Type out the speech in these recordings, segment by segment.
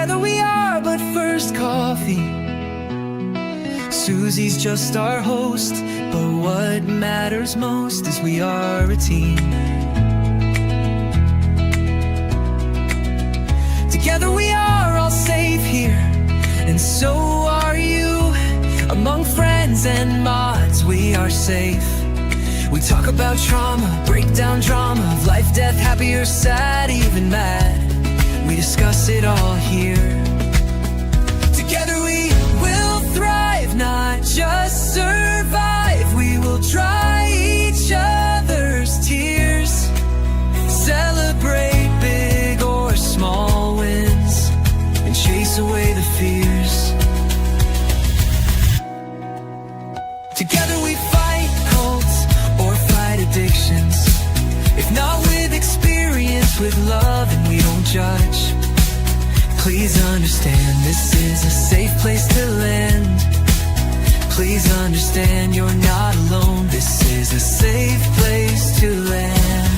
Together we are but first coffee. Susie's just our host, but what matters most is we are a team. Together we are all safe here, and so are you. Among friends and mods we are safe. We talk about trauma, break down drama of life, death, happy or sad, even mad. We discuss it all here. Together we will thrive, not just survive. We will dry each other's tears, celebrate big or small wins, and chase away the fears. Together we fight cults or fight addictions. If not with experience, with love, and we don't judge. Please understand, this is a safe place to land. Please understand, you're not alone. This is a safe place to land.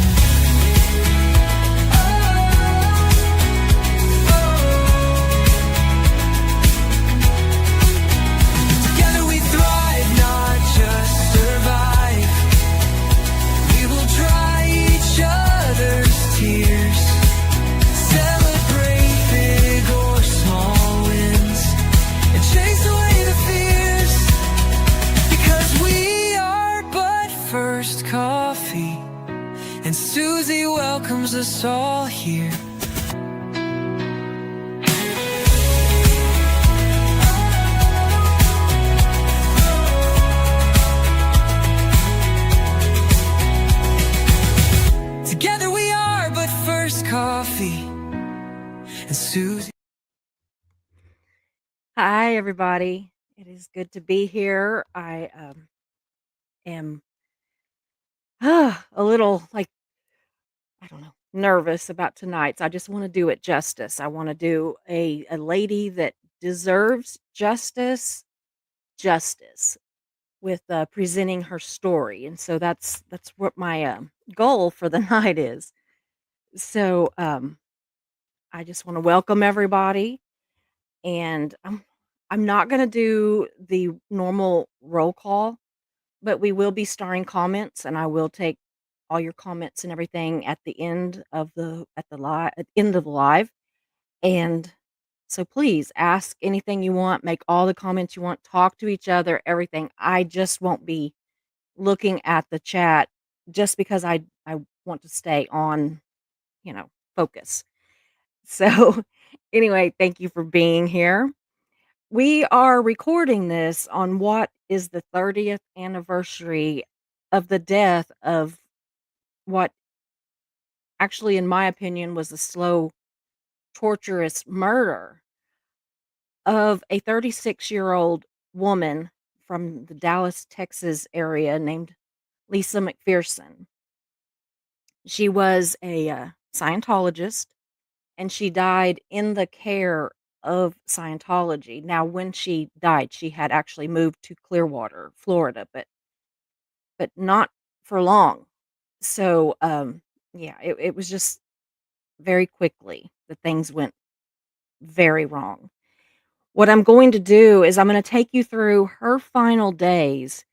Together we thrive, not just survive. We will dry each other's tears, celebrate big or small wins, and chase away the fears. Because we are but first coffee, and Susie welcomes us all here. Together we are but first coffee, and Susie. Hi, everybody. It is good to be here. I am a little I don't know, nervous about tonight's. I just want to do it justice. I want to do a lady that deserves justice with presenting her story. And so that's what my goal for the night is. So I just want to welcome everybody. And I'm not going to do the normal roll call, but we will be starring comments, and I will take all your comments and everything at the end of the live. And so please ask anything you want, make all the comments you want, talk to each other, everything. I just won't be looking at the chat just because I want to stay on, focus. So anyway, thank you for being here. We are recording this on what is the 30th anniversary of the death of what actually, in my opinion, was a slow, torturous murder of a 36-year-old woman from the Dallas, Texas area named Lisa McPherson. She was a Scientologist, and she died in the care of Scientology. Now, when she died, she had actually moved to Clearwater, Florida, but not for long. So, yeah, it was just very quickly that things went very wrong. What I'm going to do is I'm going to take you through her final days,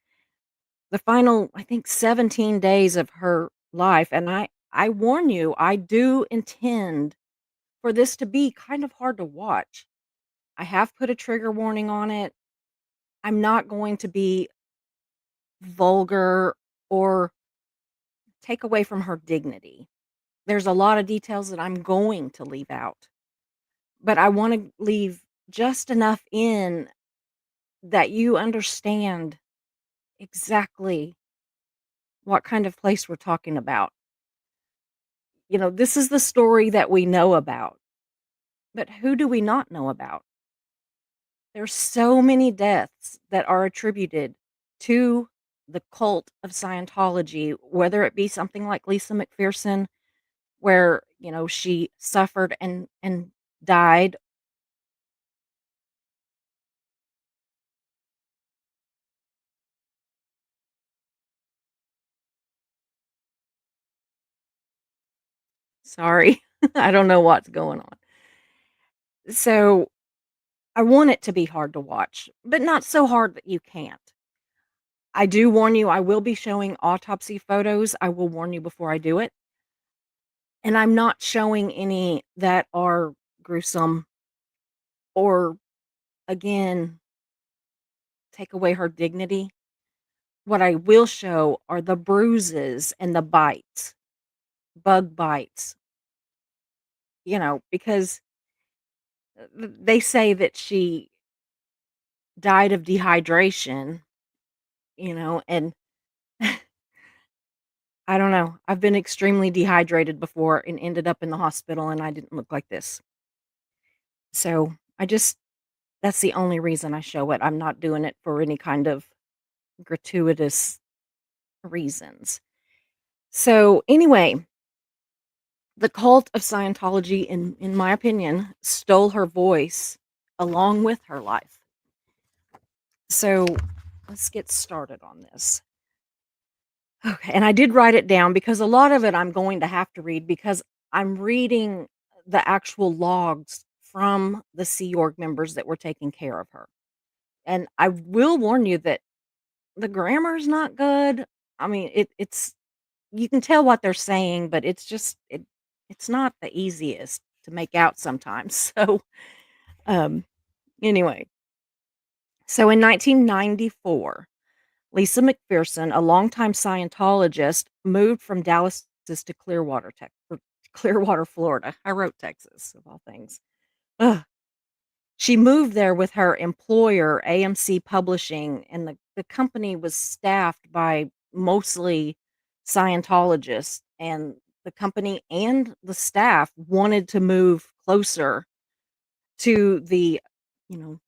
the final, I think, 17 days of her life. And I warn you, I do intend for this to be kind of hard to watch. I have put a trigger warning on it. I'm not going to be vulgar or take away from her dignity. There's a lot of details that I'm going to leave out, but I want to leave just enough in that you understand exactly what kind of place we're talking about. This is the story that we know about, but who do we not know about? There's so many deaths that are attributed to the cult of Scientology, whether it be something like Lisa McPherson, where, she suffered and died. Sorry. I don't know what's going on. So, I want it to be hard to watch, but not so hard that you can't. I do warn you, I will be showing autopsy photos. I will warn you before I do it. And I'm not showing any that are gruesome or, again, take away her dignity. What I will show are the bruises and the bites, bug bites, because they say that she died of dehydration, and I don't know. I've been extremely dehydrated before and ended up in the hospital, and I didn't look like this. So that's the only reason I show it. I'm not doing it for any kind of gratuitous reasons. So, anyway, the cult of Scientology, in my opinion, stole her voice along with her life. So, let's get started on this. Okay, and I did write it down because a lot of it I'm going to have to read because I'm reading the actual logs from the Sea Org members that were taking care of her. And I will warn you that the grammar's not good. I mean, it's you can tell what they're saying, but it's not the easiest to make out sometimes. So, um anyway, so in 1994, Lisa McPherson, a longtime Scientologist, moved from Dallas to Clearwater, Florida. I wrote Texas of all things. Ugh. She moved there with her employer, AMC Publishing, and the company was staffed by mostly Scientologists, and the company and the staff wanted to move closer to the,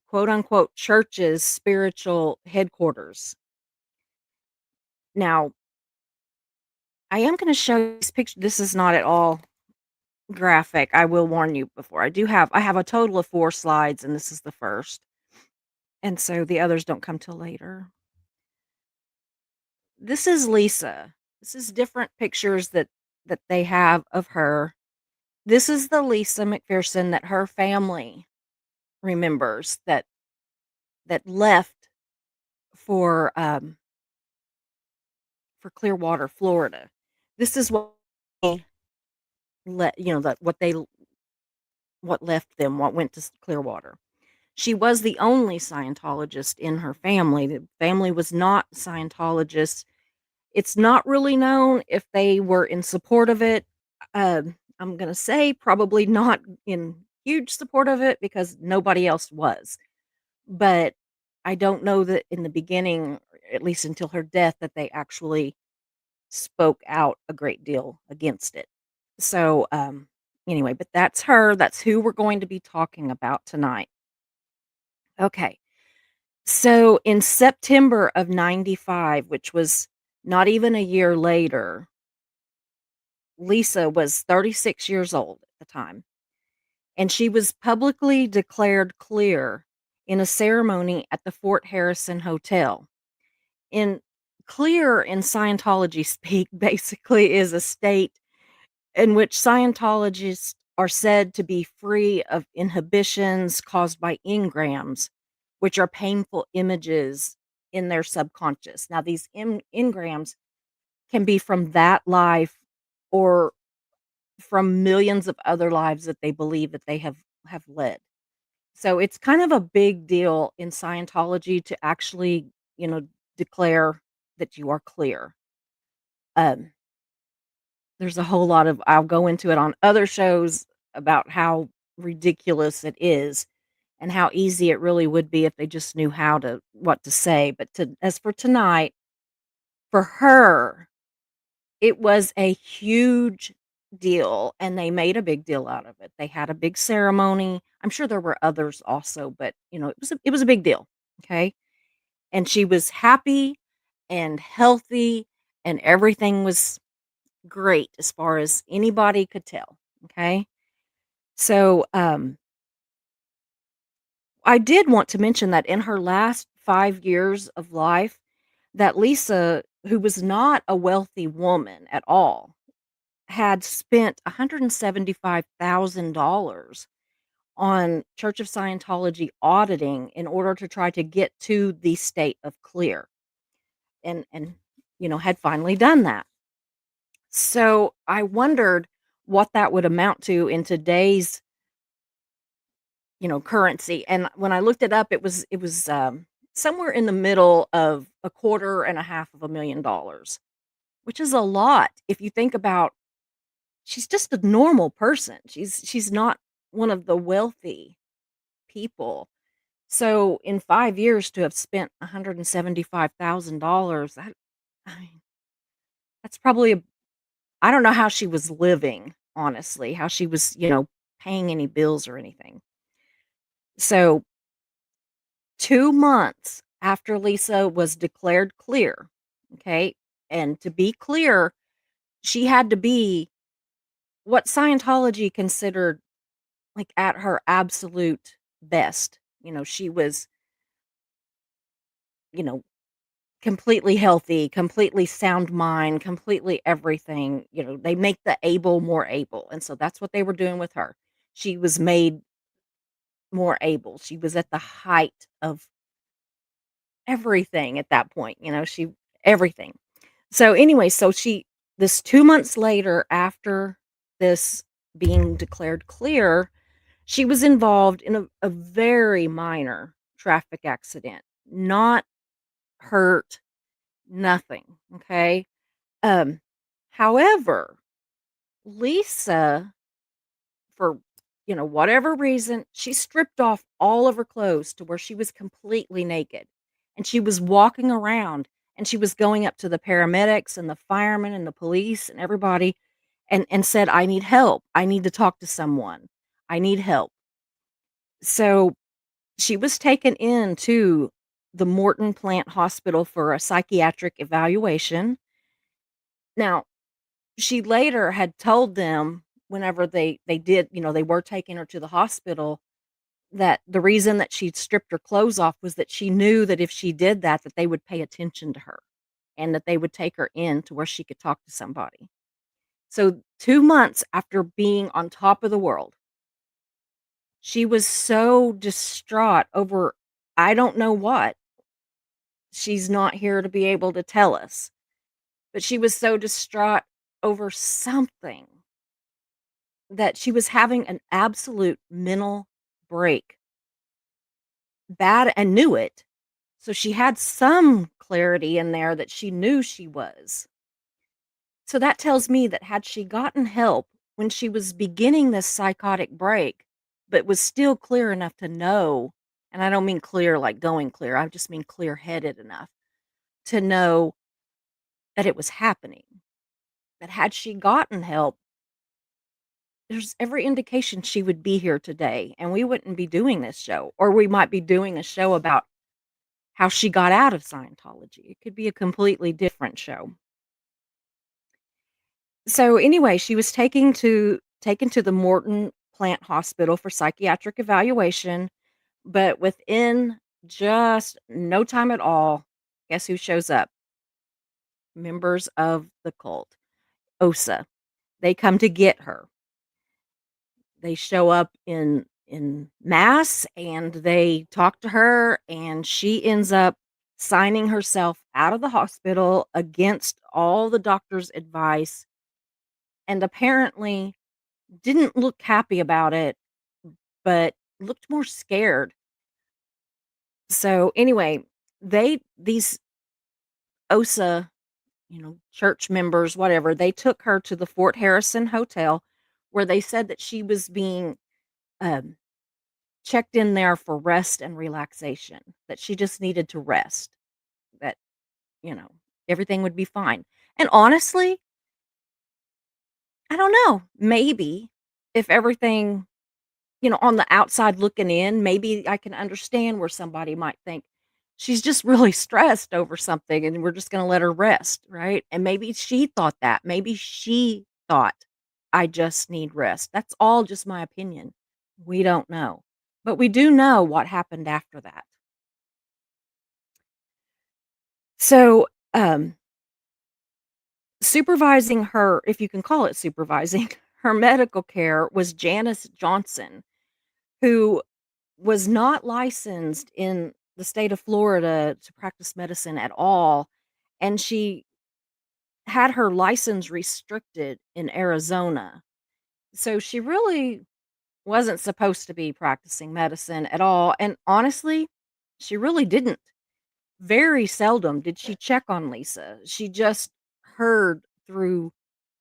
quote unquote church's spiritual headquarters. Now, I am gonna show you this picture. This is not at all graphic, I will warn you before. I have a total of 4 slides, and this is the first, and so the others don't come till later. This is Lisa. This is different pictures that they have of her. This is the Lisa McPherson that her family remembers that left for, for Clearwater, Florida. This is what they let that what left them, what went to Clearwater. She was the only Scientologist in her family. The family was not Scientologists. It's not really known if they were in support of it. I'm gonna say probably not in huge support of it because nobody else was. But I don't know that in the beginning, at least until her death, that they actually spoke out a great deal against it. So, anyway, but that's her. That's who we're going to be talking about tonight. Okay. So in September of 95, which was not even a year later, Lisa was 36 years old at the time, and she was publicly declared clear in a ceremony at the Fort Harrison Hotel. In clear in Scientology speak basically is a state in which Scientologists are said to be free of inhibitions caused by engrams, which are painful images in their subconscious. Now, these engrams can be from that life or from millions of other lives that they believe that they have led. So it's kind of a big deal in Scientology to actually, declare that you are clear. Um, There's a whole lot of I'll go into it on other shows about how ridiculous it is and how easy it really would be if they just knew what to say, but to as for tonight, for her, it was a huge deal, and they made a big deal out of it. They had a big ceremony. I'm sure there were others also, but, it was a big deal, okay? And she was happy and healthy, and everything was great as far as anybody could tell, okay? So, I did want to mention that in her last 5 years of life, that Lisa, who was not a wealthy woman at all, had spent $175,000 on Church of Scientology auditing in order to try to get to the state of clear, and had finally done that. So, I wondered what that would amount to in today's, currency, and when I looked it up, it was somewhere in the middle of a quarter and a half of $1 million, which is a lot if you think about she's just a normal person. She's not one of the wealthy people. So, in 5 years to have spent $175,000, I mean, that's probably a I don't know how she was living, honestly, how she was, paying any bills or anything. So, 2 months after Lisa was declared clear, okay, and to be clear, she had to be what Scientology considered, like, at her absolute best. She was, you know, completely healthy, completely sound mind, completely everything. They make the able more able, and so that's what they were doing with her. She was made more able. She was at the height of everything at that point, she everything. So, anyway, so she this 2 months later after this being declared clear, she was involved in a very minor traffic accident, not hurt, nothing, okay? Um, However, Lisa, for, whatever reason, she stripped off all of her clothes to where she was completely naked, and she was walking around, and she was going up to the paramedics and the firemen and the police and everybody and said, "I need help. I need to talk to someone. I need help." So, she was taken into the Morton Plant Hospital for a psychiatric evaluation. Now, she later had told them whenever they did, they were taking her to the hospital, that the reason that she'd stripped her clothes off was that she knew that if she did that, that they would pay attention to her and that they would take her in to where she could talk to somebody. So, 2 months after being on top of the world, she was so distraught over I don't know what. She's not here to be able to tell us, but she was so distraught over something that she was having an absolute mental break, bad and knew it. So she had some clarity in there that she knew she was. So that tells me that had she gotten help when she was beginning this psychotic break, but was still clear enough to know, and I don't mean clear like going clear, I just mean clear headed enough to know that it was happening. That had she gotten help, there's every indication she would be here today and we wouldn't be doing this show, or we might be doing a show about how she got out of Scientology. It could be a completely different show. So anyway, she was taken to the Morton Plant Hospital for psychiatric evaluation, but within just no time at all, guess who shows up? Members of the cult, OSA. They come to get her. They show up in mass and they talk to her, and she ends up signing herself out of the hospital against all the doctor's advice, and apparently didn't look happy about it, but looked more scared. So anyway, these OSA, church members, whatever, they took her to the Fort Harrison Hotel where they said that she was being um checked in there for rest and relaxation, that she just needed to rest, that, you know, everything would be fine. And honestly, I don't know, maybe if everything, on the outside looking in, maybe I can understand where somebody might think she's just really stressed over something and we're just going to let her rest, right? And maybe she thought that. Maybe she thought I just need rest. That's all just my opinion. We don't know. But we do know what happened after that. So, supervising her, if you can call it supervising, her medical care was Janice Johnson, who was not licensed in the state of Florida to practice medicine at all, and she had her license restricted in Arizona. So she really wasn't supposed to be practicing medicine at all, and honestly, she really didn't. Very seldom did she check on Lisa. She just heard through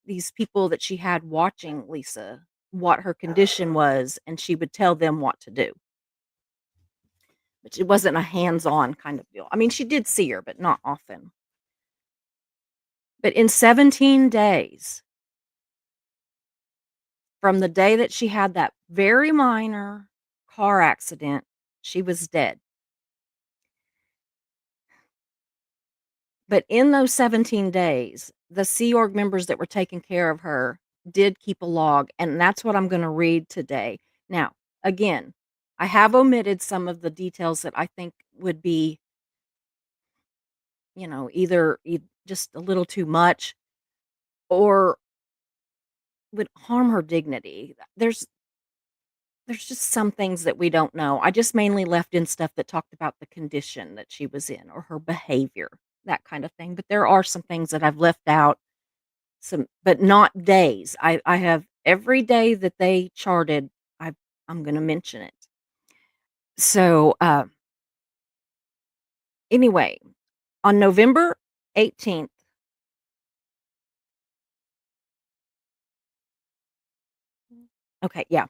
these people that she had watching Lisa what her condition was, and she would tell them what to do. But it wasn't a hands-on kind of deal. I mean, she did see her, but not often. But in 17 days from the day that she had that very minor car accident, she was dead. But in those 17 days, the Sea Org members that were taking care of her did keep a log, and that's what I'm gonna read today. Now, again, I have omitted some of the details that I think would be, either just a little too much or would harm her dignity. There's just some things that we don't know. I just mainly left in stuff that talked about the condition that she was in or her behavior, that kind of thing, but there are some things that I've left out, some but not days. I have every day that they charted, I'm gonna mention it. So, anyway, on November 18th. Okay, yeah.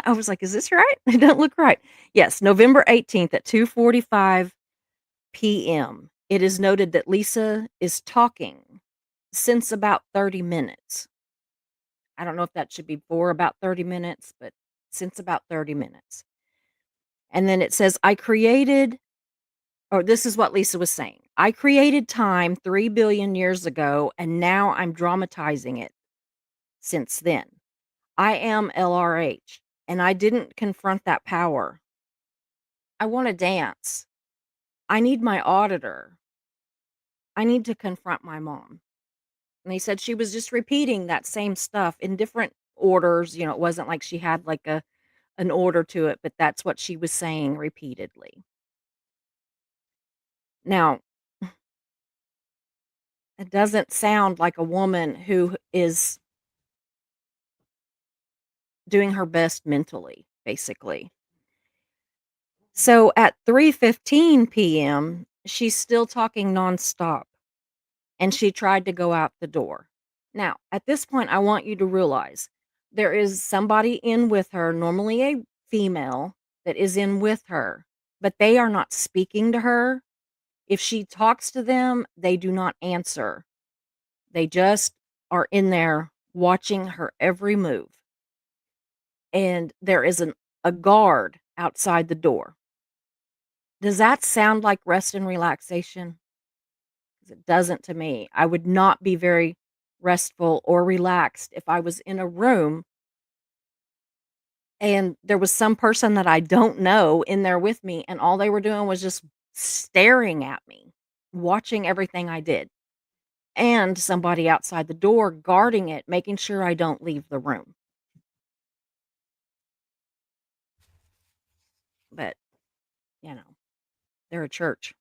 I was like, "Is this right? It don't look right." Yes, November 18th at 2:45 PM. It is noted that Lisa is talking since about 30 minutes. I don't know if that should be for about 30 minutes, but since about 30 minutes. And then it says, "I created," or this is what Lisa was saying. "I created time 3 billion years ago, and now I'm dramatizing it since then. I am LRH, and I didn't confront that power. I want to dance. I need my auditor. I need to confront my mom." And they said she was just repeating that same stuff in different orders. It wasn't like she had like an order to it, but that's what she was saying repeatedly. Now, it doesn't sound like a woman who is doing her best mentally, basically. So at 3:15 PM, she's still talking nonstop, and she tried to go out the door. Now, at this point, I want you to realize there is somebody in with her, normally a female, that is in with her, but they are not speaking to her. If she talks to them, they do not answer. They just are in there watching her every move. And there is a guard outside the door. Does that sound like rest and relaxation? 'Cause it doesn't to me. I would not be very restful or relaxed if I was in a room and there was some person that I don't know in there with me, and all they were doing was just staring at me, watching everything I did, and somebody outside the door guarding it, making sure I don't leave the room. But, you know, they're a church.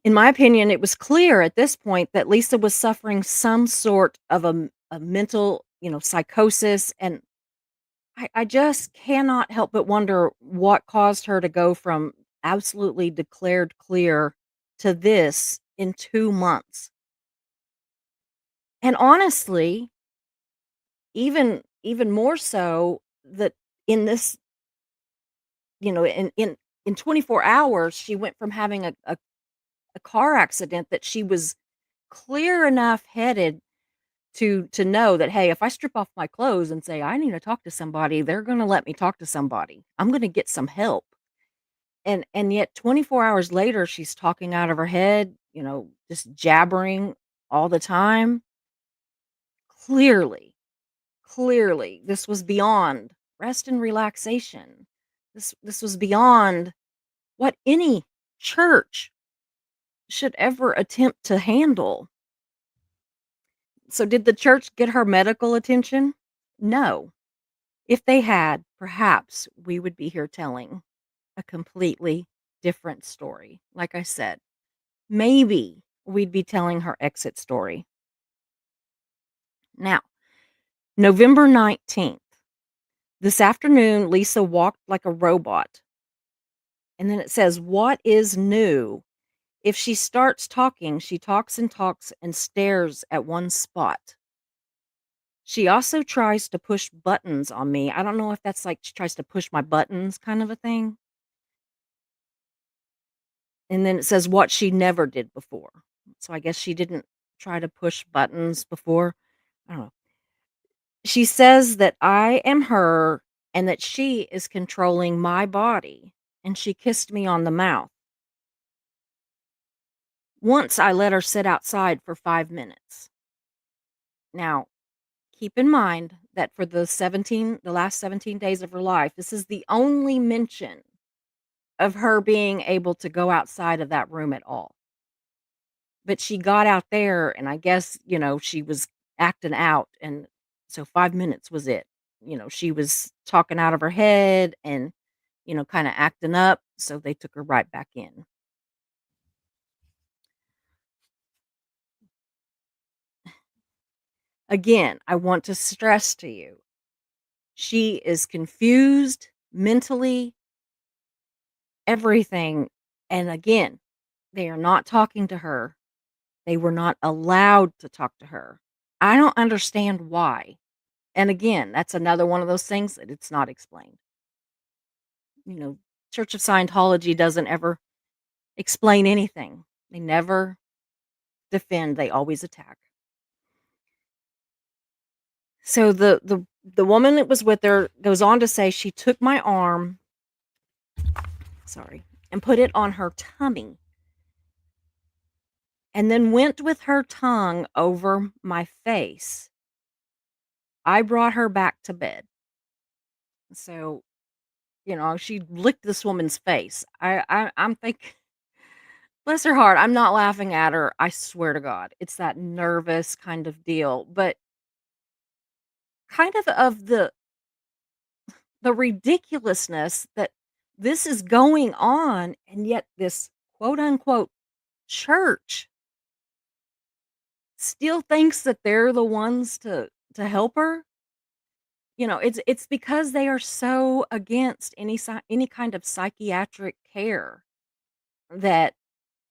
In my opinion, it was clear at this point that Lisa was suffering some sort of a mental, psychosis, and I just cannot help but wonder what caused her to go from absolutely declared clear to this in 2 months. And honestly, even more so that in this, in 24 hours, she went from having a car accident that she was clear enough headed to know that, "Hey, if I strip off my clothes and say I need to talk to somebody, they're gonna let me talk to somebody. I'm gonna get some help." And yet 24 hours later, she's talking out of her head, just jabbering all the time. Clearly, clearly, this was beyond rest and relaxation. This was beyond what any church should ever attempt to handle. So did the church get her medical attention? No. If they had, perhaps we would be here telling a completely different story. Like I said, maybe we'd be telling her exit story. Now, November 19th. This afternoon, Lisa walked like a robot. And then it says, "What is new?" If she starts talking, she talks and stares at one spot. She also tries to push buttons on me. I don't know if that's like she tries to push my buttons kind of a thing. And then it says what she never did before. So I guess she didn't try to push buttons before. I don't know. She says that I am her and that she is controlling my body. And she kissed me on the mouth. Once I let her sit outside for 5 minutes. Now, keep in mind that for the last 17 days of her life, this is the only mention of her being able to go outside of that room at all. But she got out there and I guess, she was acting out and so 5 minutes was it. She was talking out of her head and, kinda acting up, so they took her right back in. Again, I want to stress to you, she is confused mentally, everything, and again, they are not talking to her. They were not allowed to talk to her. I don't understand why. And again, that's another one of those things that it's not explained. You know, Church of Scientology doesn't ever explain anything. They never defend, they always attack. So the woman that was with her goes on to say she took my arm, sorry, and put it on her tummy and then went with her tongue over my face. I brought her back to bed. So, she licked this woman's face. I'm think bless her heart, I'm not laughing at her, I swear to God. It's that nervous kind of deal, but kind of the ridiculousness that this is going on, and yet this quote unquote church still thinks that they're the ones to help her. It's because they are so against any kind of psychiatric care that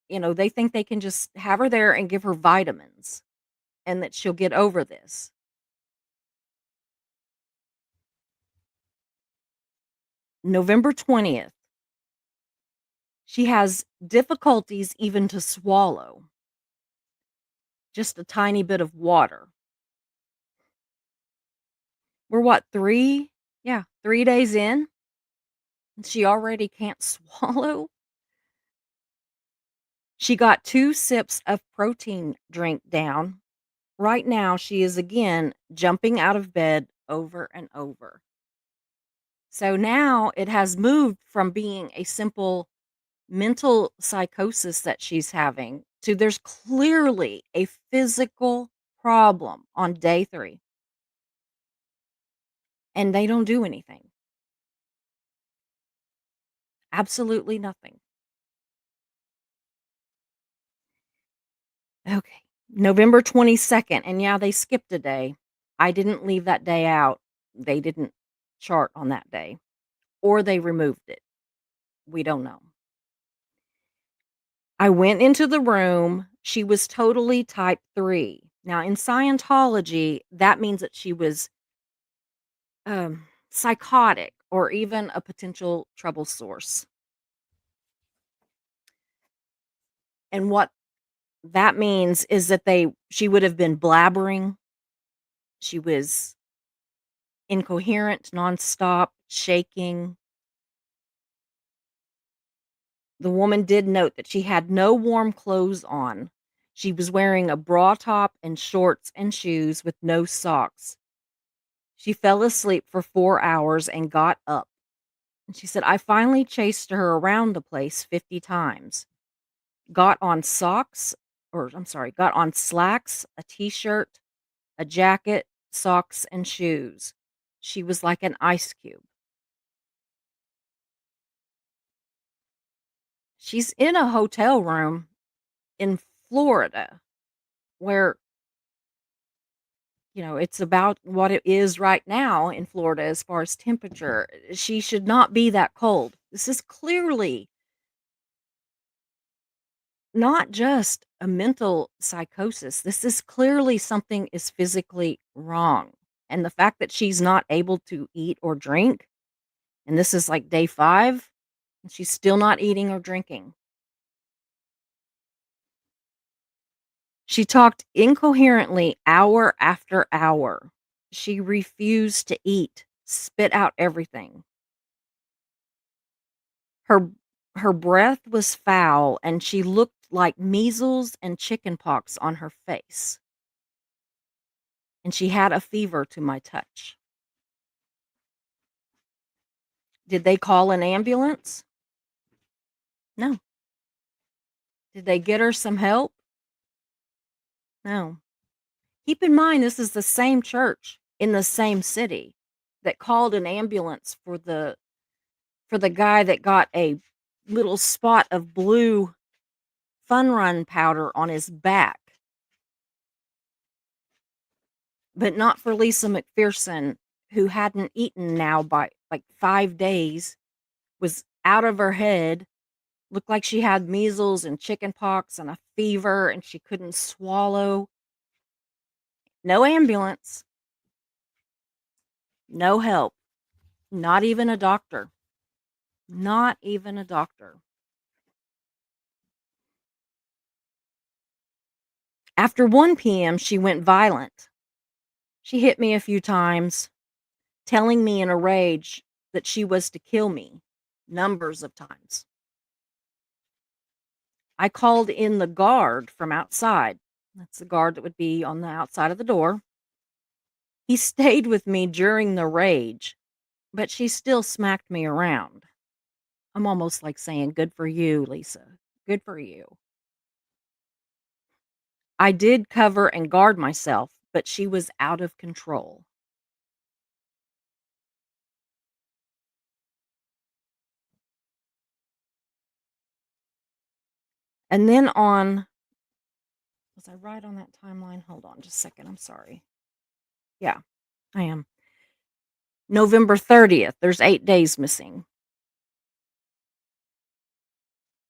they think they can just have her there and give her vitamins and that she'll get over this. November 20th, she has difficulties even to swallow just a tiny bit of water. We're what, 3? Yeah, 3 days in, and she already can't swallow? She got 2 sips of protein drink down. Right now, she is again jumping out of bed over and over. So now it has moved from being a simple mental psychosis that she's having to there's clearly a physical problem on day 3, and they don't do anything. Absolutely nothing. Okay. November 22nd, and yeah, they skipped a day. I didn't leave that day out. They didn't chart on that day, or they removed it. We don't know. I went into the room. She was totally type 3. Now, in Scientology, that means that she was psychotic or even a potential trouble source. And what that means is that she would have been blabbering. She was incoherent, nonstop, shaking. The woman did note that she had no warm clothes on. She was wearing a bra top and shorts and shoes with no socks. She fell asleep for 4 hours and got up. And she said, I finally chased her around the place 50 times. Got on socks, or I'm sorry, got on slacks, a t shirt, a jacket, socks, and shoes. She was like an ice cube. She's in a hotel room in Florida where, it's about what it is right now in Florida as far as temperature. She should not be that cold. This is clearly not just a mental psychosis. This is clearly something is physically wrong. And the fact that she's not able to eat or drink, and this is like day 5, and she's still not eating or drinking. She talked incoherently hour after hour. She refused to eat, spit out everything. Her her breath was foul and she looked like measles and chickenpox on her face. And she had a fever to my touch. Did they call an ambulance? No. Did they get her some help? No. Keep in mind this is the same church in the same city that called an ambulance for the guy that got a little spot of blue Fun Run powder on his back, but not for Lisa McPherson, who hadn't eaten now by like 5 days, was out of her head, looked like she had measles and chickenpox and a fever, and she couldn't swallow. No ambulance, no help, not even a doctor. Not even a doctor. After 1 p.m., she went violent. She hit me a few times, telling me in a rage that she was to kill me, numbers of times. I called in the guard from outside. That's the guard that would be on the outside of the door. He stayed with me during the rage, but she still smacked me around. I'm almost like saying, "Good for you, Lisa. Good for you." I did cover and guard myself, but she was out of control. And then was I right on that timeline? Hold on just a second. I'm sorry. Yeah, I am. November 30th. There's 8 days missing.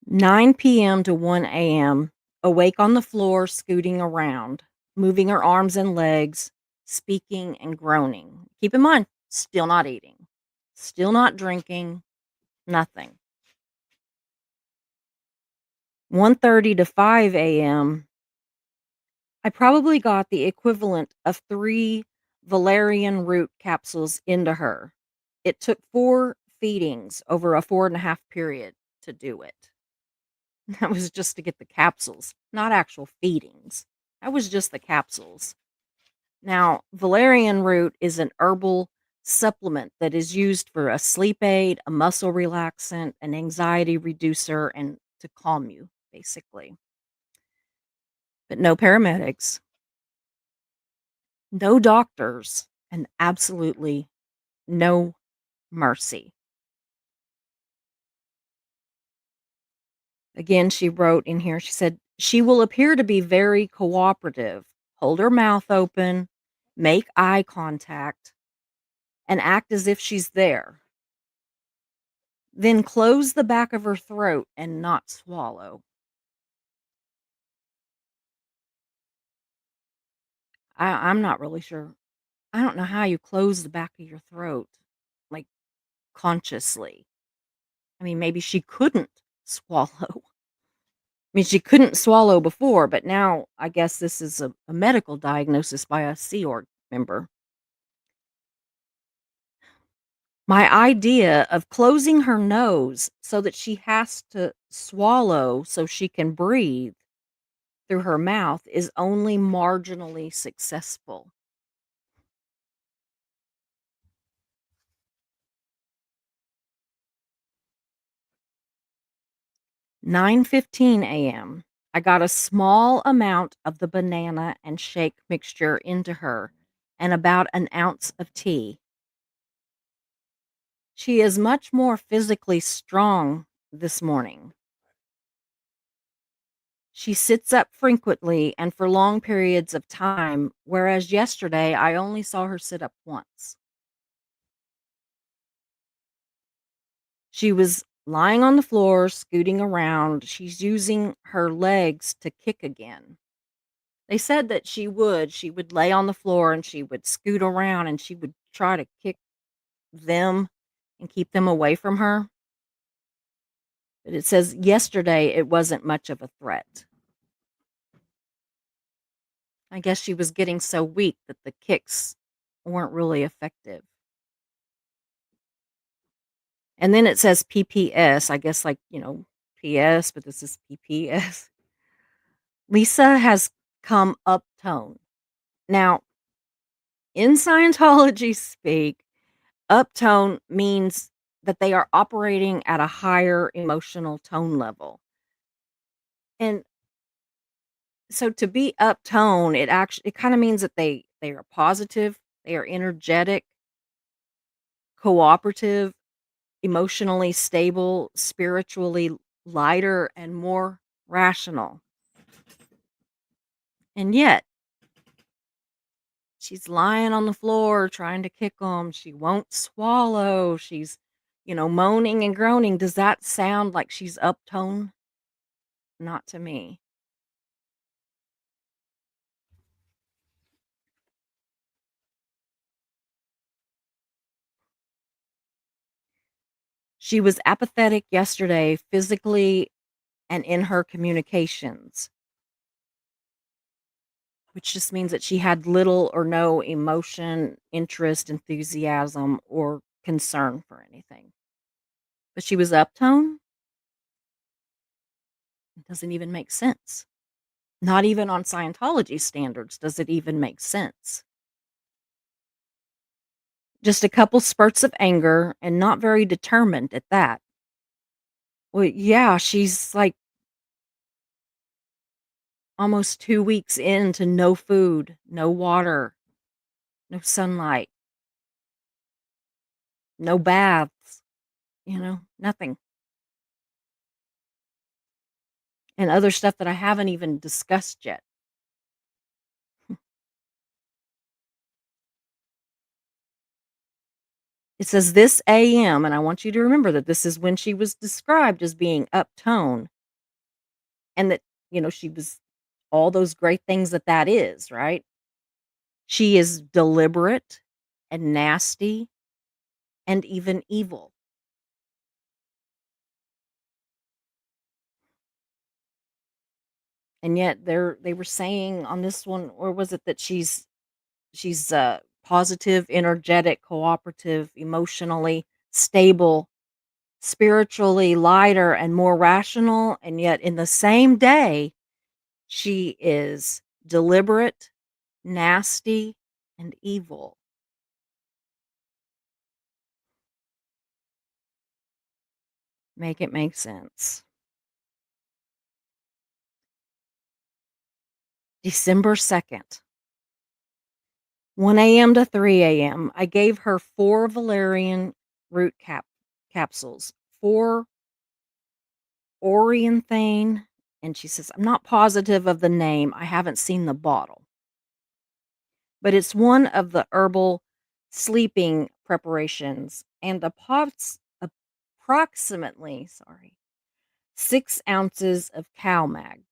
9 p.m. to 1 a.m., awake on the floor, scooting around, moving her arms and legs, speaking and groaning. Keep in mind, still not eating, still not drinking, nothing. 1:30 to 5 a.m., I probably got the equivalent of 3 valerian root capsules into her. It took 4 feedings over a 4.5 period to do it. That was just to get the capsules, not actual feedings. That was just the capsules. Now, valerian root is an herbal supplement that is used for a sleep aid, a muscle relaxant, an anxiety reducer, and to calm you, basically. But no paramedics, no doctors, and absolutely no mercy. Again, she wrote in here, she said, "She will appear to be very cooperative. Hold her mouth open, make eye contact, and act as if she's there. Then close the back of her throat and not swallow." I'm not really sure. I don't know how you close the back of your throat, like, consciously. I mean, maybe she couldn't swallow. I mean, she couldn't swallow before, but now I guess this is a medical diagnosis by a Sea Org member. My idea of closing her nose so that she has to swallow so she can breathe through her mouth is only marginally successful. 9:15 a.m. I got a small amount of the banana and shake mixture into her and about an ounce of tea. She is much more physically strong this morning. She sits up frequently and for long periods of time, whereas yesterday I only saw her sit up once. She was lying on the floor, scooting around. She's using her legs to kick again. They said that she would lay on the floor and she would scoot around and she would try to kick them and keep them away from her. But it says yesterday it wasn't much of a threat. I guess she was getting so weak that the kicks weren't really effective. And then it says PPS, I guess like, PS, but this is PPS. Lisa has come uptone. Now, in Scientology speak, uptone means that they are operating at a higher emotional tone level. And so to be uptone, it kind of means that they are positive, they are energetic, cooperative, emotionally stable, spiritually lighter, and more rational. And yet, she's lying on the floor trying to kick them. She won't swallow. She's, moaning and groaning. Does that sound like she's uptone? Not to me. She was apathetic yesterday, physically and in her communications, which just means that she had little or no emotion, interest, enthusiasm, or concern for anything. But she was uptone? It doesn't even make sense. Not even on Scientology standards does it even make sense. Just a couple spurts of anger and not very determined at that. Well, yeah, she's like almost 2 weeks into no food, no water, no sunlight, no baths, nothing. And other stuff that I haven't even discussed yet. It says this AM, and I want you to remember that this is when she was described as being uptone and that, she was all those great things that is, right? She is deliberate and nasty and even evil. And yet they were saying on this one, or was it that she's positive, energetic, cooperative, emotionally stable, spiritually lighter and more rational, and yet in the same day she is deliberate, nasty, and evil. Make it make sense. December 2nd, 1 a.m. to 3 a.m. I gave her 4 valerian root capsules, 4 Orienthane, and she says, "I'm not positive of the name. I haven't seen the bottle, but it's one of the herbal sleeping preparations and approximately, 6 ounces of cow mag."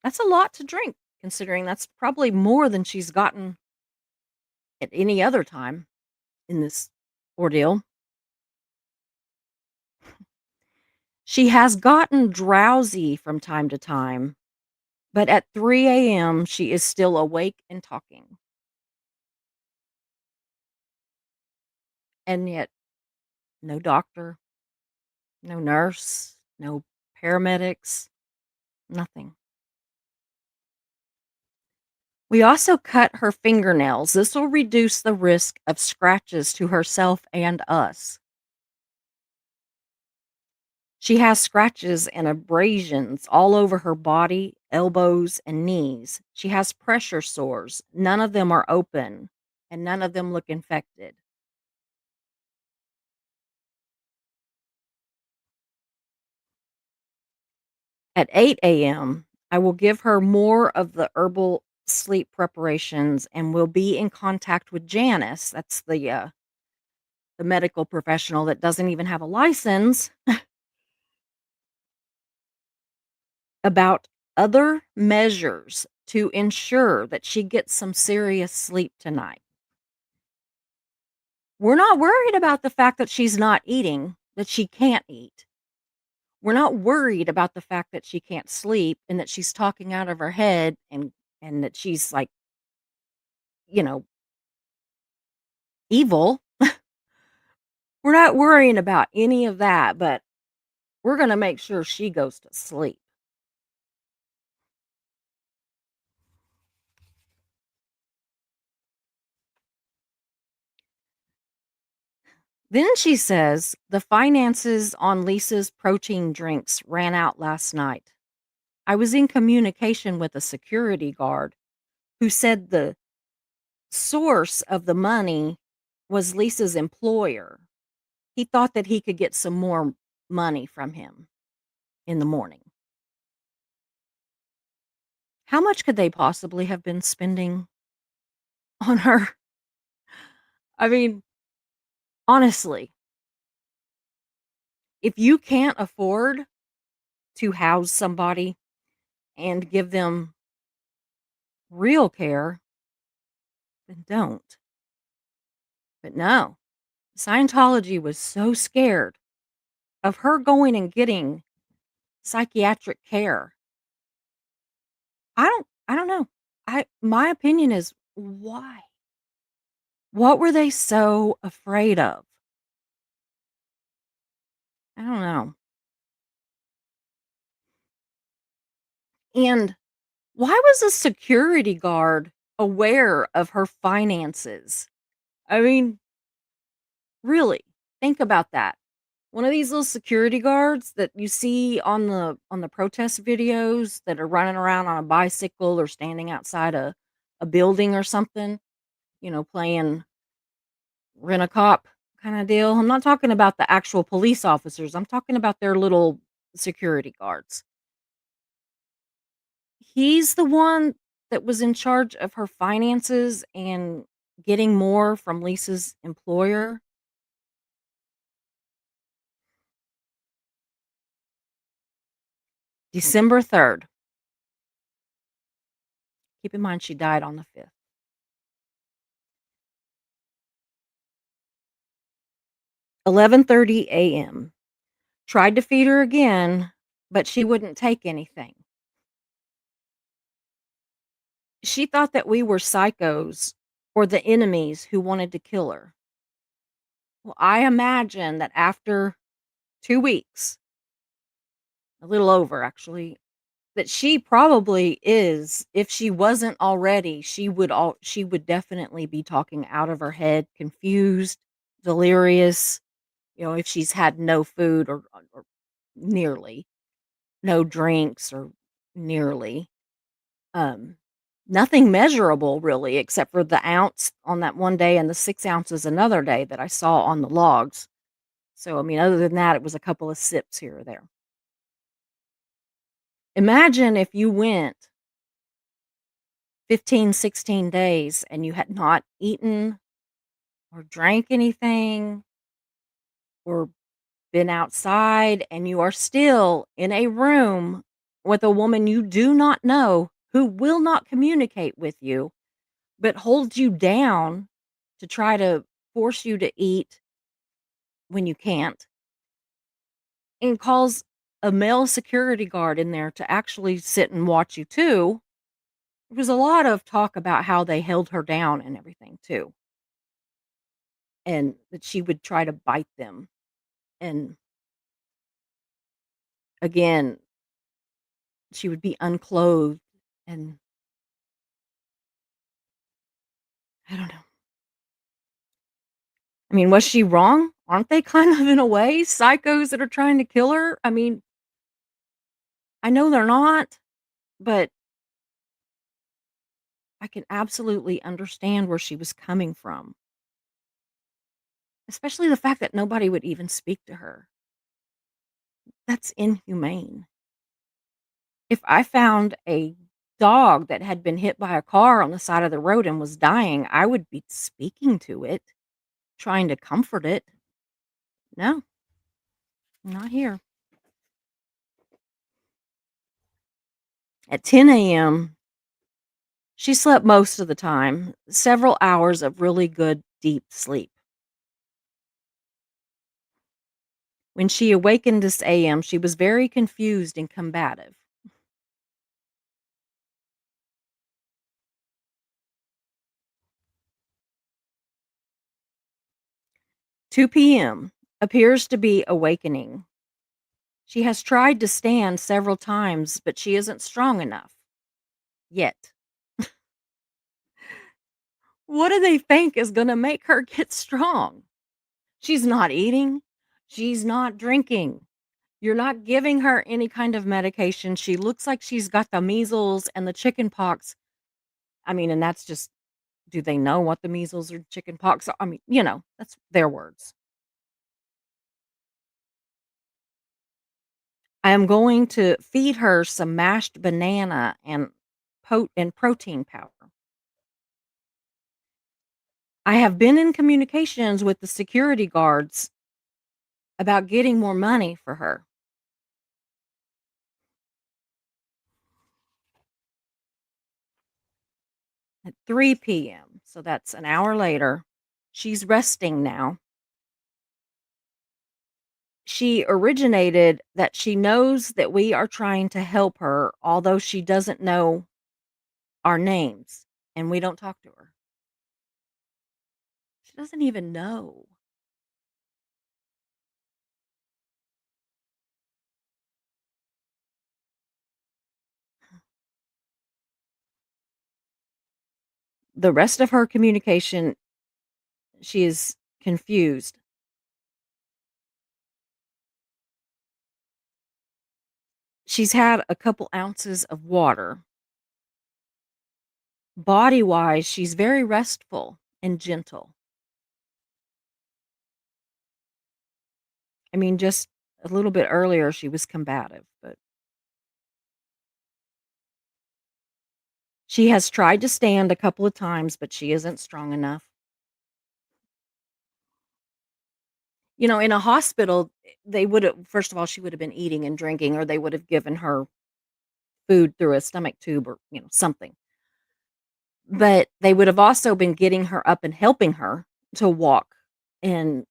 That's a lot to drink, considering that's probably more than she's gotten at any other time in this ordeal. She has gotten drowsy from time to time, but at 3 a.m., she is still awake and talking. And yet, no doctor, no nurse, no paramedics, nothing. We also cut her fingernails. This will reduce the risk of scratches to herself and us. She has scratches and abrasions all over her body, elbows, and knees. She has pressure sores. None of them are open. and none of them look infected. At 8 a.m., I will give her more of the herbal sleep preparations and will be in contact with Janice. That's the medical professional that doesn't even have a license about other measures to ensure that she gets some serious sleep tonight. We're not worried about the fact that she's not eating, that she can't eat. We're not worried about the fact that she can't sleep and that she's talking out of her head and that she's like, you know, evil. We're not worrying about any of that, but we're going to make sure she goes to sleep. Then she says the finances on Lisa's protein drinks ran out last night. I was in communication with a security guard who said the source of the money was Lisa's employer. He thought that he could get some more money from him in the morning. How much could they possibly have been spending on her? I mean, honestly, if you can't afford to house somebody and give them real care, then don't. But no, Scientology was so scared of her going and getting psychiatric care. I don't know. My opinion is why? What were they so afraid of? I don't know. And why was a security guard aware of her finances? I mean, really, think about that. One of these little security guards that you see on the protest videos that are running around on a bicycle or standing outside a building or something, playing rent a cop kind of deal. I'm not talking about the actual police officers. I'm talking about their little security guards. He's the one that was in charge of her finances and getting more from Lisa's employer. December 3rd. Keep in mind she died on the 5th. 11:30 a.m. Tried to feed her again, but she wouldn't take anything. She thought that we were psychos or the enemies who wanted to kill her. Well, I imagine that after 2 weeks, a little over actually, that she probably is, if she wasn't already, she would definitely be talking out of her head, confused, delirious, if she's had no food or nearly, no drinks or nearly, um, nothing measurable really except for the ounce on that one day and the 6 ounces another day that I saw on the logs. So, I mean, other than that, it was a couple of sips here or there. Imagine if you went 15, 16 days and you had not eaten or drank anything or been outside and you are still in a room with a woman you do not know who will not communicate with you, but holds you down to try to force you to eat when you can't and calls a male security guard in there to actually sit and watch you too. There was a lot of talk about how they held her down and everything too, and that she would try to bite them. And again, she would be unclothed and I don't know. I mean, was she wrong? Aren't they kind of in a way psychos that are trying to kill her? I mean, I know they're not, but I can absolutely understand where she was coming from, especially the fact that nobody would even speak to her. That's inhumane. If I found a dog that had been hit by a car on the side of the road and was dying, I would be speaking to it, trying to comfort it. No, not here. At 10 a.m., she slept most of the time, several hours of really good, deep sleep. When she awakened this AM, she was very confused and combative. 2 p.m. appears to be awakening. She has tried to stand several times, but she isn't strong enough yet. What do they think is going to make her get strong? She's not eating. She's not drinking. You're not giving her any kind of medication. She looks like she's got the measles and the chicken pox. I mean, and that's just, do they know what the measles or chicken pox are? I mean, that's their words. I am going to feed her some mashed banana and protein powder. I have been in communications with the security guards about getting more money for her. At 3 p.m., so that's an hour later, she's resting now. She originated that she knows that we are trying to help her, although she doesn't know our names and we don't talk to her. She doesn't even know. The rest of her communication, she is confused. She's had a couple ounces of water. Body wise, she's very restful and gentle. I mean, just a little bit earlier, she was combative, but she has tried to stand a couple of times, but she isn't strong enough. In a hospital, they would have, first of all, she would have been eating and drinking, or they would have given her food through a stomach tube or, something. But they would have also been getting her up and helping her to walk and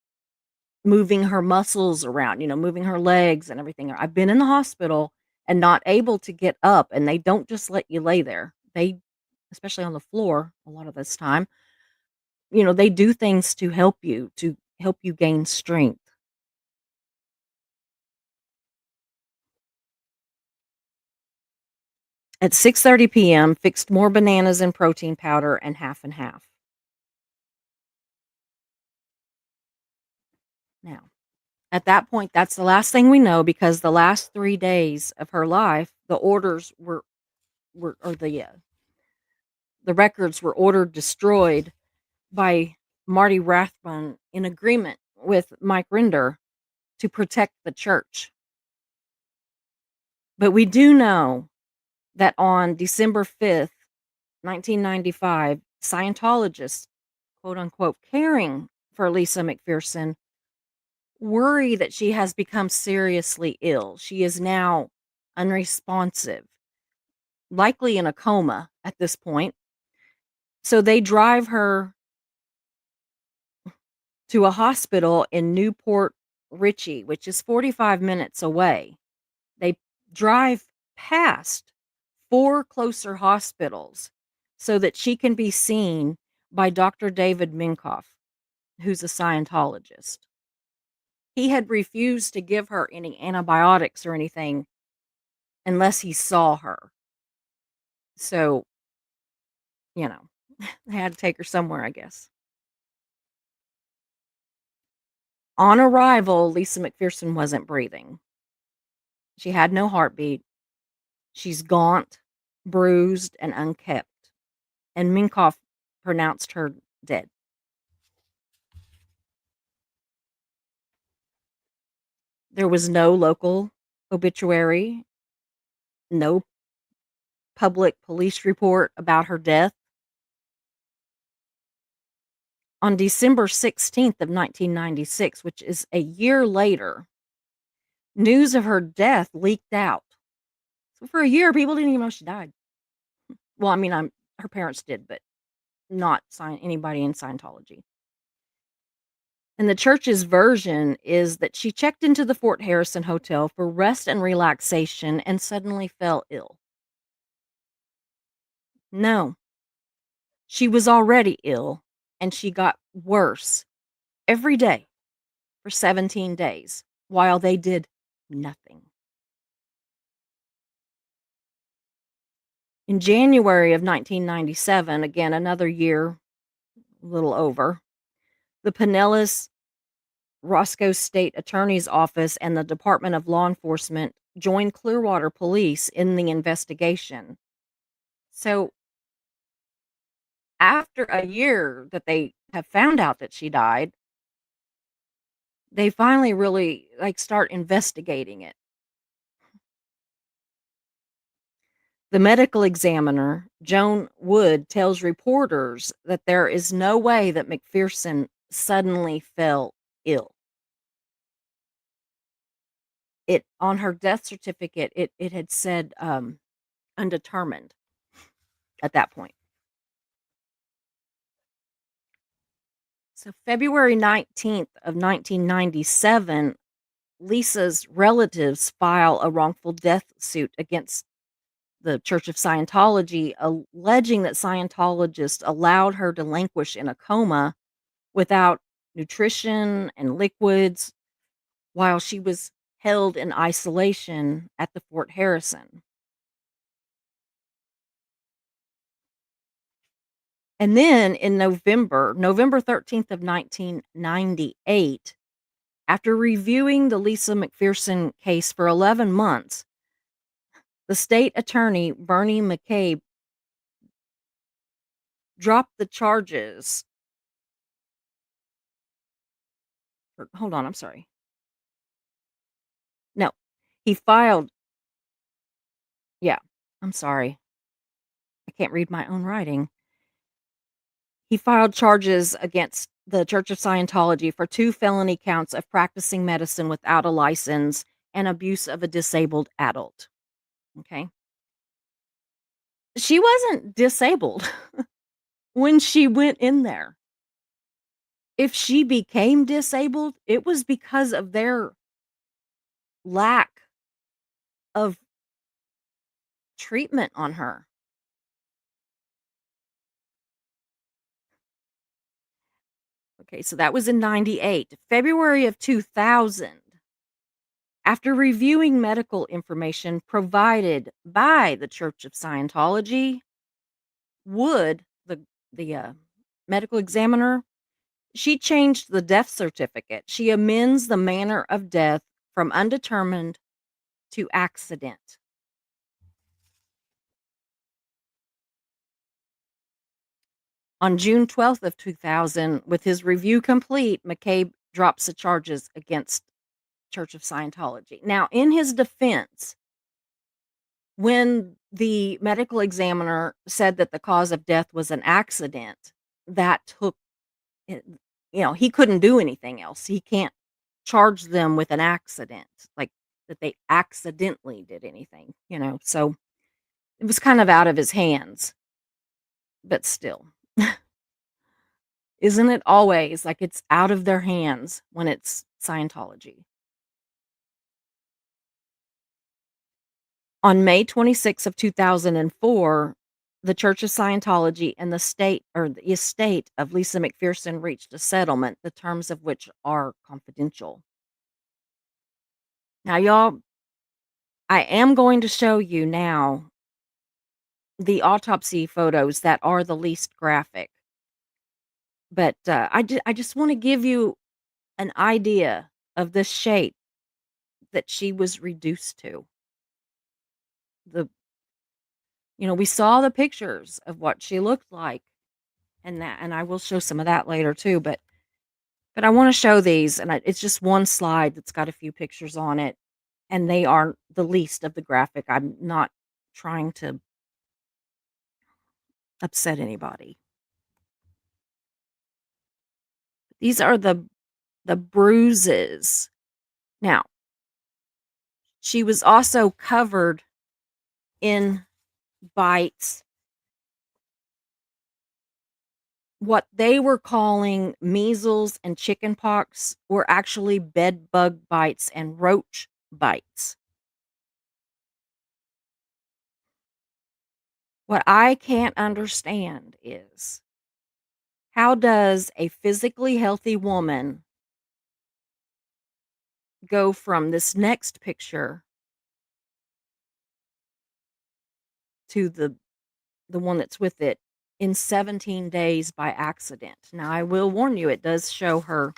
moving her muscles around, moving her legs and everything. I've been in the hospital and not able to get up, and they don't just let you lay there. They, especially on the floor a lot of this time, they do things to help you gain strength. At 6:30 p.m., fixed more bananas and protein powder and half and half. Now, at that point, that's the last thing we know, because the last 3 days of her life, the orders were or the records were ordered destroyed by Marty Rathbun in agreement with Mike Rinder to protect the church. But we do know that on December 5th, 1995, Scientologists, quote unquote, caring for Lisa McPherson, worry that she has become seriously ill. She is now unresponsive, likely in a coma at this point. So they drive her to a hospital in Newport Richey, which is 45 minutes away. They drive past 4 closer hospitals so that she can be seen by Dr. David Minkoff, who's a Scientologist. He had refused to give her any antibiotics or anything unless he saw her. So, you know, they had to take her somewhere, I guess. On arrival, Lisa McPherson wasn't breathing. She had no heartbeat. She's gaunt, bruised, and unkempt. and Minkoff pronounced her dead. There was no local obituary, no public police report about her death. On December 16th of 1996, which is a year later, news of her death leaked out. So for a year, people didn't even know she died. Well, I mean, her parents did, but not anybody in Scientology. And the church's version is that she checked into the Fort Harrison Hotel for rest and relaxation and suddenly fell ill. No, she was already ill and she got worse every day for 17 days while they did nothing. In January of 1997, again, another year, a little over, the Pinellas Roscoe State Attorney's Office and the Department of Law Enforcement joined Clearwater Police in the investigation. So, after a year that they have found out that she died, they finally really start investigating it. The medical examiner, Joan Wood, tells reporters that there is no way that McPherson suddenly fell ill. It on her death certificate, it had said undetermined at that point. So February 19th of 1997, Lisa's relatives file a wrongful death suit against the Church of Scientology, alleging that Scientologists allowed her to languish in a coma without nutrition and liquids while she was held in isolation at the Fort Harrison. And then in November 13th of 1998, after reviewing the Lisa McPherson case for 11 months, the state attorney, Bernie McCabe, dropped the charges. Hold on, I'm sorry. No, he filed. Yeah, I'm sorry. I can't read my own writing. He filed charges against the Church of Scientology for 2 felony counts of practicing medicine without a license and abuse of a disabled adult. Okay. She wasn't disabled when she went in there. If she became disabled, it was because of their lack of treatment on her. Okay, so that was in 98. February of 2000, after reviewing medical information provided by the Church of Scientology, Wood, the medical examiner, she changed the death certificate. She amends the manner of death from undetermined to accident. On June 12th of 2000, with his review complete, McCabe drops the charges against Church of Scientology. Now, in his defense, when the medical examiner said that the cause of death was an accident, that took it, he couldn't do anything else. He can't charge them with an accident, like that they accidentally did anything. So it was kind of out of his hands, but still. Isn't it always like it's out of their hands when it's Scientology? On May 26th of 2004, the Church of Scientology and the estate of Lisa McPherson reached a settlement, the terms of which are confidential. Now, y'all, I am going to show you now the autopsy photos that are the least graphic, but I just want to give you an idea of the shape that she was reduced to. The We saw the pictures of what she looked like and I will show some of that later too, but I wanna show these, and it's just one slide that's got a few pictures on it, and they are the least of the graphic. I'm not trying to upset anybody. These are the bruises. Now, she was also covered in bites, what they were calling measles and chicken pox were actually bed bug bites and roach bites. What I can't understand is how does a physically healthy woman go from this next picture to the one that's with it in 17 days by accident? Now, I will warn you, it does show her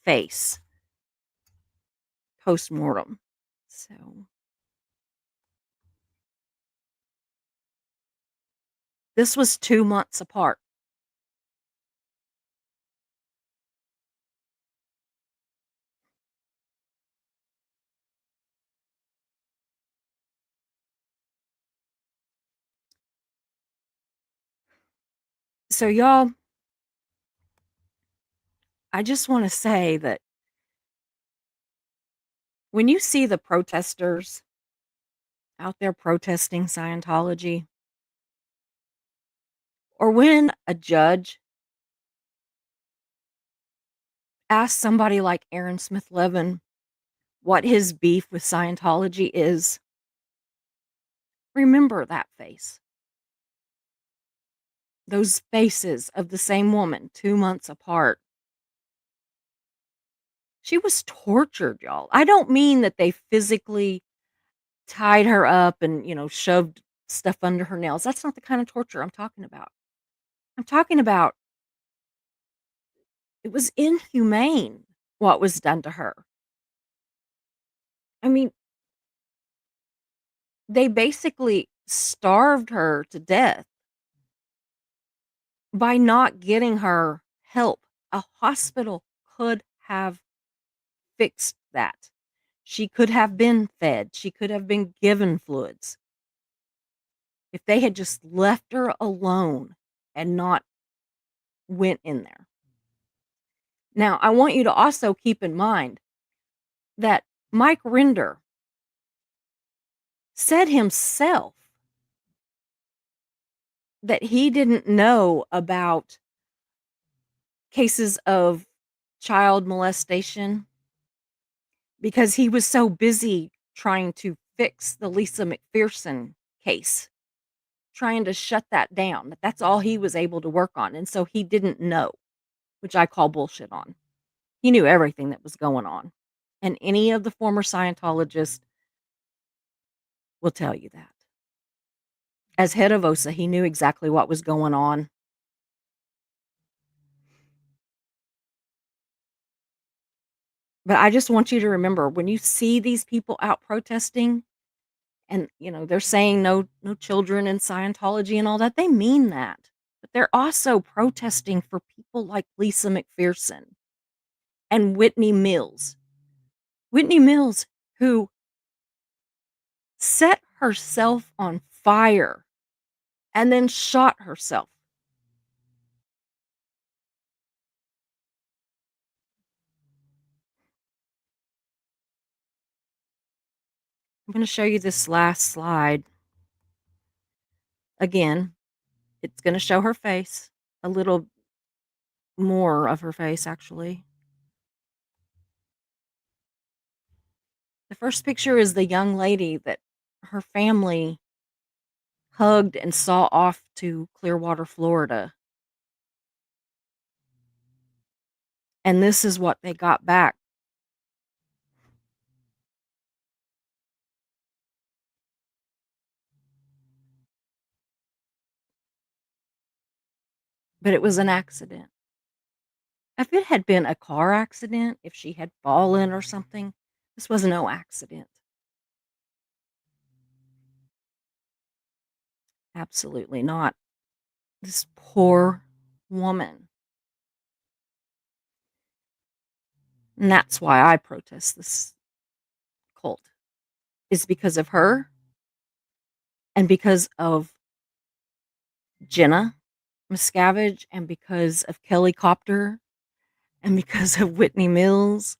face post-mortem. So, this was 2 months apart. So, y'all, I just wanna say that when you see the protesters out there protesting Scientology, or when a judge asks somebody like Aaron Smith Levin what his beef with Scientology is, remember that face. Those faces of the same woman 2 months apart. She was tortured, y'all. I don't mean that they physically tied her up and, shoved stuff under her nails. That's not the kind of torture I'm talking about. I'm talking about it was inhumane what was done to her. I mean, they basically starved her to death by not getting her help. A hospital could have fixed that. She could have been fed. She could have been given fluids. If they had just left her alone and not went in there. Now, I want you to also keep in mind that Mike Rinder said himself that he didn't know about cases of child molestation because he was so busy trying to fix the Lisa McPherson case, trying to shut that down. That's all he was able to work on. And so he didn't know, which I call bullshit on. He knew everything that was going on. And any of the former Scientologists will tell you that. As head of OSA, he knew exactly what was going on. But I just want you to remember when you see these people out protesting and they're saying no children in Scientology and all that, they mean that. But they're also protesting for people like Lisa McPherson and Whitney Mills. Whitney Mills, who set herself on fire and then shot herself. I'm going to show you this last slide. Again, it's going to show her face, a little more of her face, actually. The first picture is the young lady that her family hugged and saw off to Clearwater, Florida. And this is what they got back. But it was an accident. If it had been a car accident, if she had fallen or something, this was no accident. Absolutely not. This poor woman. And that's why I protest this cult, is because of her and because of Jenna Miscavige and because of Kelly Copter and because of Whitney Mills.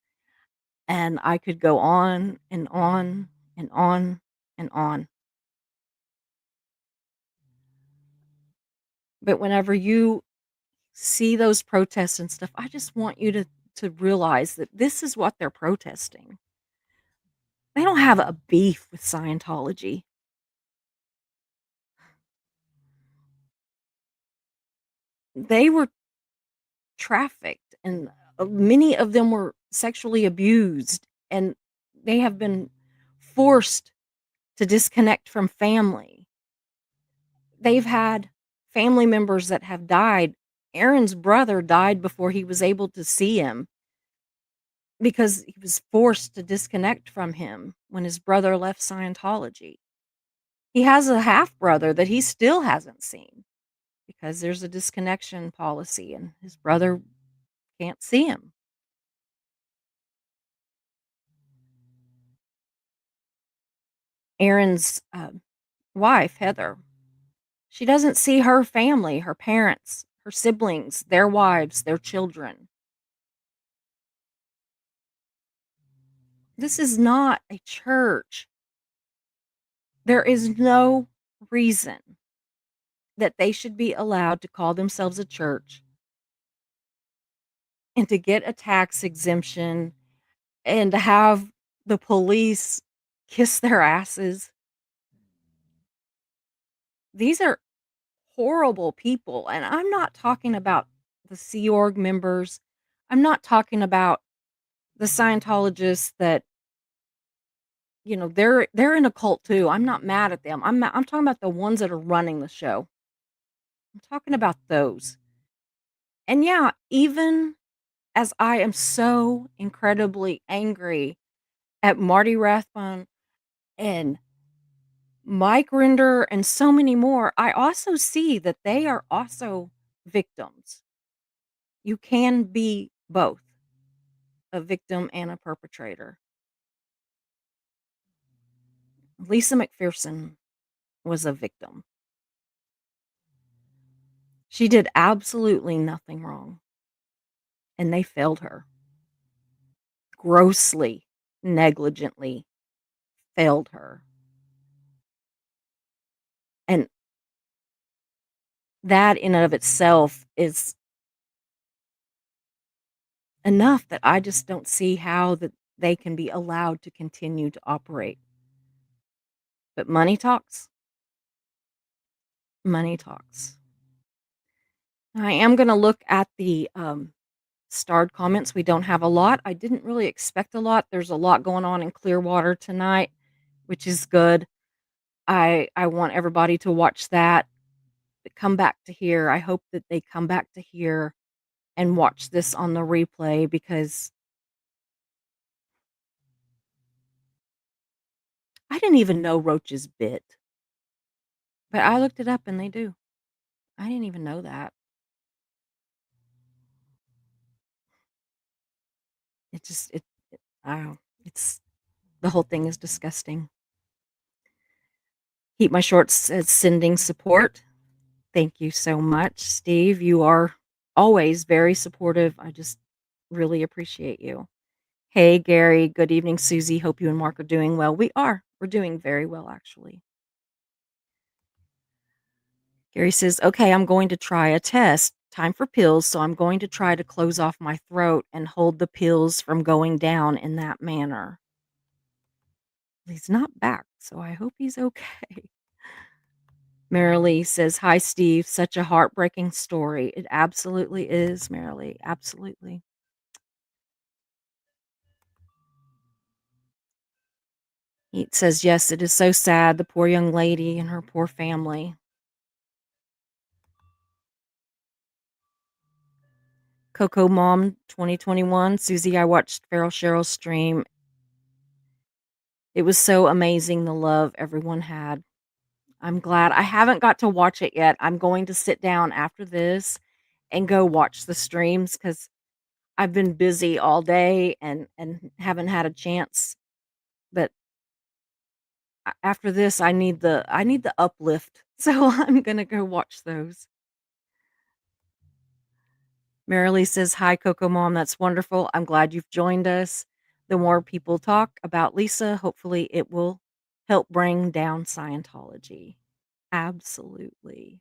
And I could go on and on and on and on. But whenever you see those protests and stuff, I just want you to realize that this is what they're protesting. They don't have a beef with Scientology. They were trafficked and many of them were sexually abused and they have been forced to disconnect from family. They've had family members that have died. Aaron's brother died before he was able to see him because he was forced to disconnect from him when his brother left Scientology. He has a half brother that he still hasn't seen because there's a disconnection policy and his brother can't see him. Aaron's wife, Heather, she doesn't see her family, her parents, her siblings, their wives, their children. This is not a church. There is no reason that they should be allowed to call themselves a church and to get a tax exemption and to have the police kiss their asses. These are horrible people, and I'm not talking about the Sea Org members. I'm not talking about the Scientologists that, they're in a cult too. I'm not mad at them. I'm talking about the ones that are running the show. I'm talking about those. And yeah, even as I am so incredibly angry at Marty Rathbun and Mike Rinder and so many more, I also see that they are also victims. You can be both a victim and a perpetrator. Lisa McPherson was a victim. She did absolutely nothing wrong, and they failed her. Grossly, negligently failed her. And that in and of itself is enough that I just don't see how that they can be allowed to continue to operate. But money talks. Money talks. I am gonna look at the, starred comments. We don't have a lot. I didn't really expect a lot. There's a lot going on in Clearwater tonight, which is good. I want everybody to watch that, but come back to here. I hope that they come back to here and watch this on the replay because I didn't even know roaches bit, but I looked it up and they do. I didn't even know that. It just it I don't it's the whole thing is disgusting. Keep My Shorts says sending support. Thank you so much, Steve. You are always very supportive. I just really appreciate you. Hey, Gary. Good evening, Susie. Hope you and Mark are doing well. We are. We're doing very well, actually. Gary says, okay, I'm going to try a test. Time for pills, so I'm going to try to close off my throat and hold the pills from going down in that manner. He's not back, so I hope he's okay. Marilee says, hi, Steve. Such a heartbreaking story. It absolutely is, Marilee. Absolutely. He says, yes, it is so sad. The poor young lady and her poor family. Coco Mom 2021. Susie, I watched Feral Cheryl's stream. It was so amazing, the love everyone had. I'm glad. I haven't got to watch it yet. I'm going to sit down after this and go watch the streams because I've been busy all day and haven't had a chance. But after this, I need the uplift. So I'm gonna go watch those. Marilee says, "Hi, Coco Mom. That's wonderful. I'm glad you've joined us. The more people talk about Lisa, hopefully it will help bring down Scientology." Absolutely.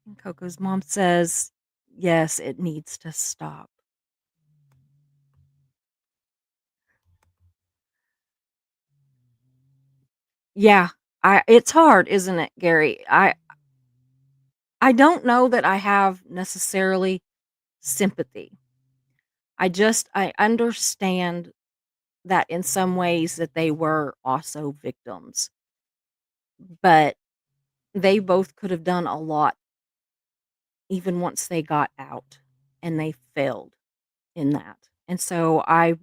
And Coco's mom says, "Yes, it needs to stop." Yeah, I it's hard, isn't it, Gary? I don't know that I have necessarily sympathy. I understand that in some ways that they were also victims, but they both could have done a lot even once they got out, and they failed in that. And so I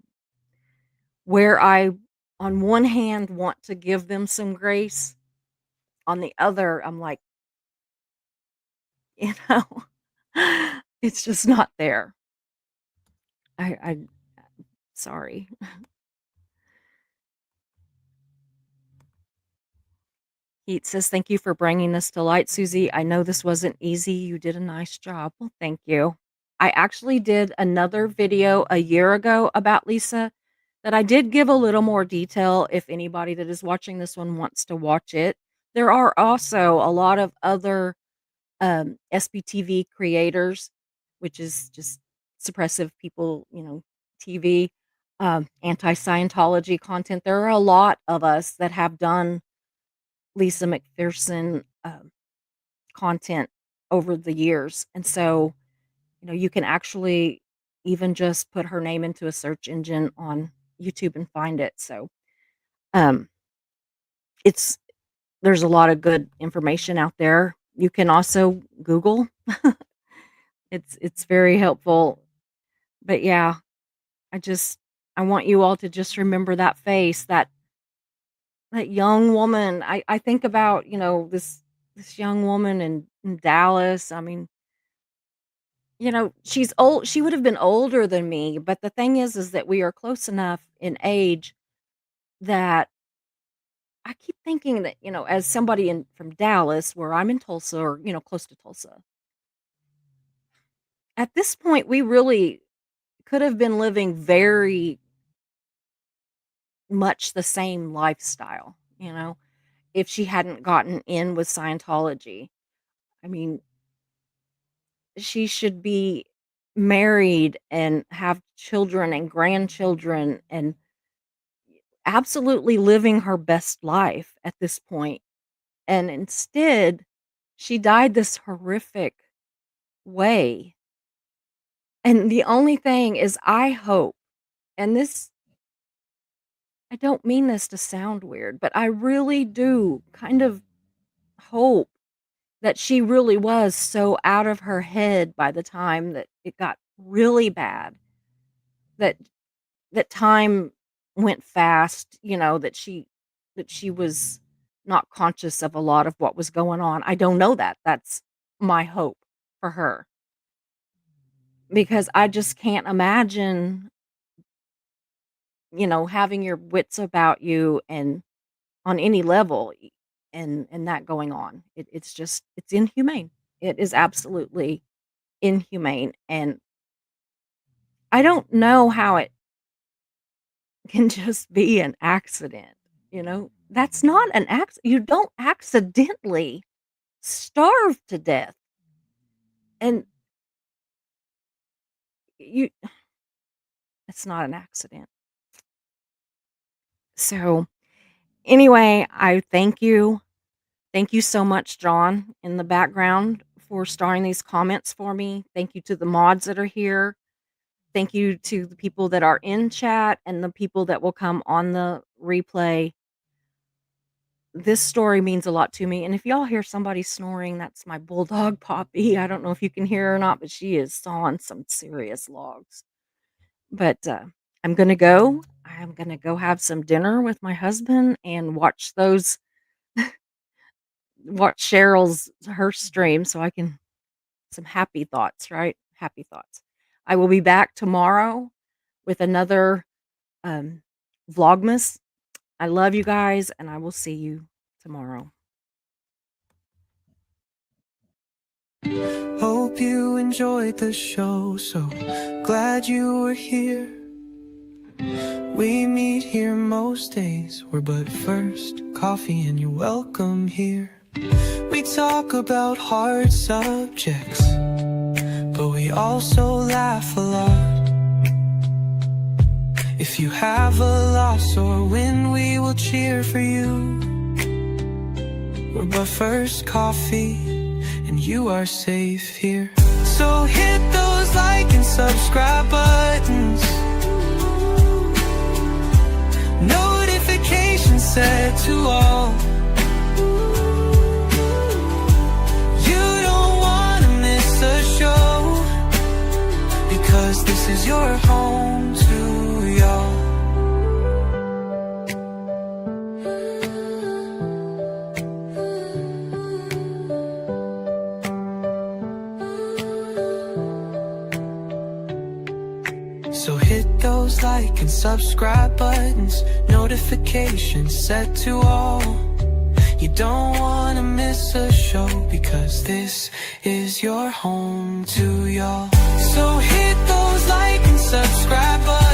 on one hand want to give them some grace, on the other I'm like, you know, it's just not there. I sorry. Heat says, "Thank you for bringing this to light, Susie. I know this wasn't easy. You did a nice job." Well, thank you. I actually did another video a year ago about Lisa that I did give a little more detail if anybody that is watching this one wants to watch it. There are also a lot of other SBTV creators, which is just suppressive people, TV, anti Scientology content. There are a lot of us that have done Lisa McPherson content over the years. And so, you can actually even just put her name into a search engine on YouTube and find it. So, um, it's there's a lot of good information out there. You can also Google. It's very helpful. But yeah, I just I want you all to just remember that face, that young woman. I think about, this young woman in Dallas. I mean, she's old. She would have been older than me, but the thing is that we are close enough in age that I keep thinking that, as somebody from Dallas, where I'm in Tulsa, or, close to Tulsa, at this point we really could have been living very much the same lifestyle, if she hadn't gotten in with Scientology. I mean, she should be married and have children and grandchildren and absolutely living her best life at this point. And instead, she died this horrific way. And the only thing is, I hope, and this, I don't mean this to sound weird, but I really do kind of hope that she really was so out of her head by the time that it got really bad, that time went fast, that she was not conscious of a lot of what was going on. I don't know that. That's my hope for her, because I just can't imagine, having your wits about you and on any level, and that going on. It's just it's inhumane. It is absolutely inhumane, and I don't know how it can just be an accident, That's not an accident. You don't accidentally starve to death, and you it's not an accident. So, anyway, I thank you. Thank you so much, John, in the background, for starting these comments for me. Thank you to the mods that are here. Thank you to the people that are in chat and the people that will come on the replay. This story means a lot to me, and if y'all hear somebody snoring, that's my bulldog, Poppy. I don't know if you can hear her or not, but she is sawing some serious logs. But, I'm gonna go. I'm gonna go have some dinner with my husband and watch those watch Cheryl's her stream so I can some happy thoughts, right? Happy thoughts. I will be back tomorrow with another um, Vlogmas. I love you guys, and I will see you tomorrow. Hope you enjoyed the show, so glad you were here. We meet here most days, we're but first coffee and you're welcome here. We talk about hard subjects, but we also laugh a lot. If you have a loss or win, we will cheer for you. We're but first coffee, and you are safe here. So hit those like and subscribe buttons, notifications set to all. You don't wanna miss a show, because this is your home to y'all. So hit those like and subscribe buttons, notifications set to all. You don't wanna miss a show, because this is your home to y'all. So hit those like and subscribe buttons.